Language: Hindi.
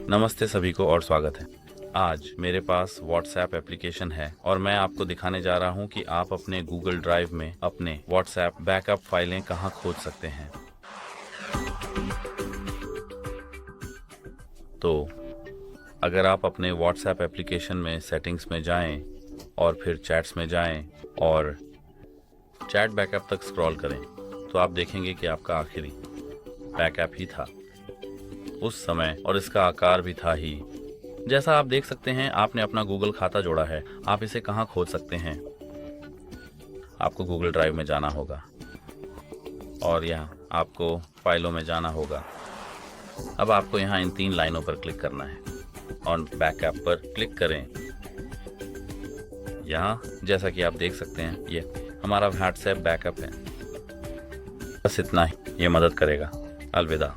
नमस्ते सभी को और स्वागत है। आज मेरे पास WhatsApp एप्लीकेशन है और मैं आपको दिखाने जा रहा हूं कि आप अपने Google ड्राइव में अपने WhatsApp बैकअप फाइलें कहां खोज सकते हैं। तो अगर आप अपने WhatsApp एप्लीकेशन में सेटिंग्स में जाएं और फिर चैट्स में जाएं और चैट बैकअप तक स्क्रॉल करें तो आप देखेंगे कि आपका आखिरी बैकअप ही था उस समय, और इसका आकार भी था ही। जैसा आप देख सकते हैं, आपने अपना गूगल खाता जोड़ा है। आप इसे कहां खोज सकते हैं? आपको गूगल ड्राइव में जाना होगा और यहाँ आपको फाइलों में जाना होगा। अब आपको यहाँ इन 3 लाइनों पर क्लिक करना है और बैकअप पर क्लिक करें। यहाँ जैसा कि आप देख सकते हैं, ये हमारा WhatsApp बैकअप है। बस इतना ही, ये मदद करेगा। अलविदा।